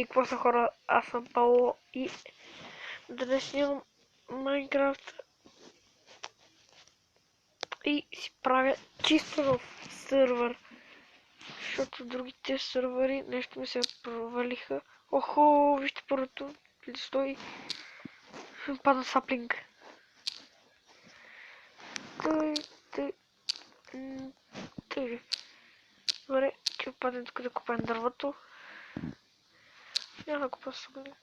И какво са хора, аз съм Пауло и днес снимам Майнкрафт и си правя чисто нов сървър, защото другите сървъри нещо ми се провалиха. Охо, вижте първото листо и пада саплинг. Тъй. Добре, че падне тук да купаем дървото. Няма да купа с огъня.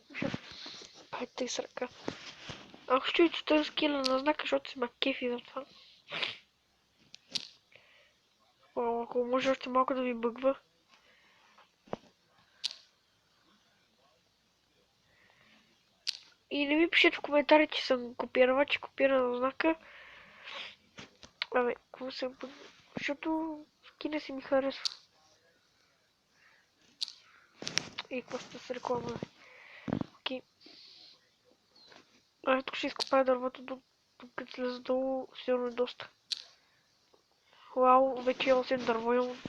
Хайде с ръка. Ако ще видите този скила на знака, защото си ма кефи за това. Ако може още малко да ми бъгва. И не ми пишете в коментари, че съм копирала, че копирам знака. Абе, какво се бъгва? Защото скина си ми харесва. И какво сте с реклама? Окей. Тук ще изкопая дървото, докато слеза долу, сигурно е доста. Вау, вече имам 8 дърво, имам.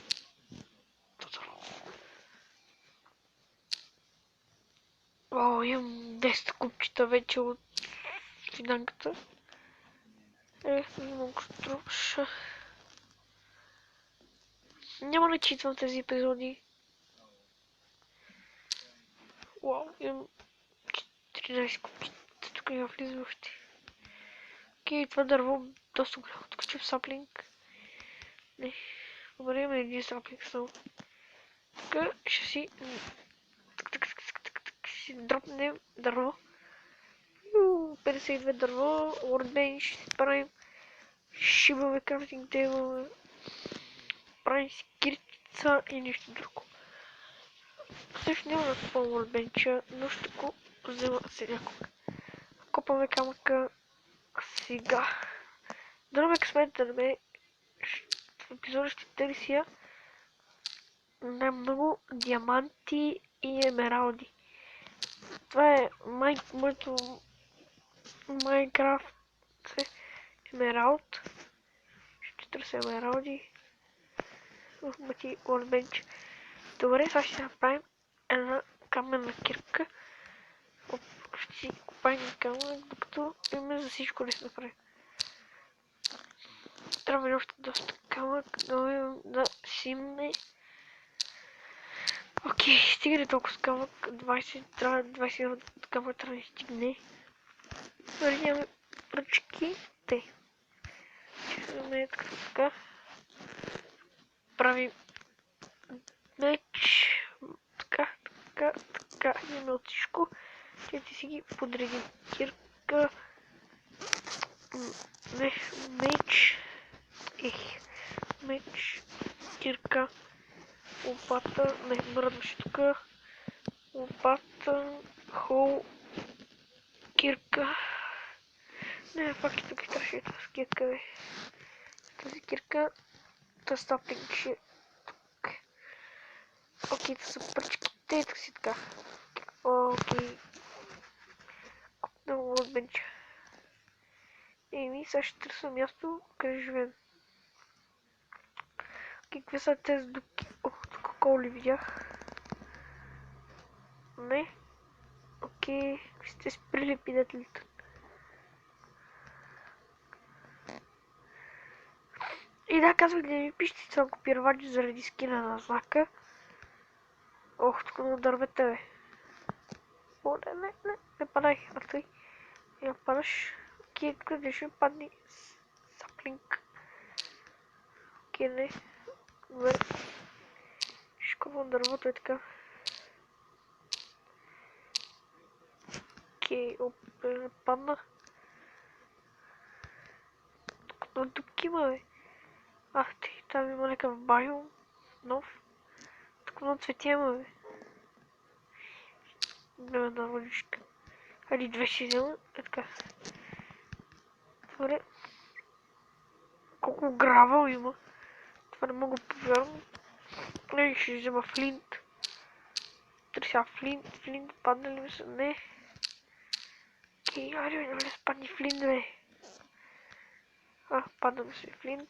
Вау, имам 10 купчета вече от финанката. Не мога да труша. Няма да читвам тези епизоди. Вау, имам 14 купчета. Тук я влиза още. Окей, това дърво доста голямо. Тук че в саплинг. Не. Добре, има един саплинг само. Тук ще си... Ще дропнем дърво. 52 дърво. Workbench ще си правим. Шибове крафтинг тейбъл. Правим си кирчица и нещо друго. Също няма да купам workbench, но ще го взема сега някога. Копаме камъка сега. Дърваме късмет да ме в епизода ще търся най-много диаманти и емералди. Това е моето Майнкрафт емералд. Ще търся емералди. Мати workbench. Добре, сега ще направим една каменна кирка. Ще си купаем камък, докато имаме за всичко да се направим. Трябва ли още доста камък, да симне. Окей, стигне толкова с камък, 21 камък трябва да стигне. Дори нямаме пръчки. Ще вземе така. Правим меч. Така. Имаме от всичко. Ще си ги подредим. Кирка. Меч. Меч. Кирка. Лопата. Мръдваше тук. Лопата. Хол. Кирка. Не, пак и тук трябваше тази кирка, бе. Тази кирка. Тази стаплинг ще тук. Окей, това са пръчките и тук си така. Окей. Купна workbench. Еми, сега ще търся място, къде живеем. Какви са тези дупки? Тук коли видях. Не. Окей, ще сприли пидателите. И да, казвах да ми пишете, че съм копирвач заради скина на знака. Тук много дървета, бе. Не падай, а тъй. Я падаш. Окей, къде ще падни саплинг. Окей, не. Добре. Ще купвам дървото е така. Окей, падна. Тук много дупки има, бе. Там има някакъв байом. Нов. Тук много цветя има, бе. Няма една водичка. Хайде, две ще взема. Е така. Добре. Колко гравъл има. Това не мога повярвам. Не, ще взема флинт. Търся флинт. Падна ли ми се? Не. Окей, айде, не спадни флинт, бе. Падна ми се флинт.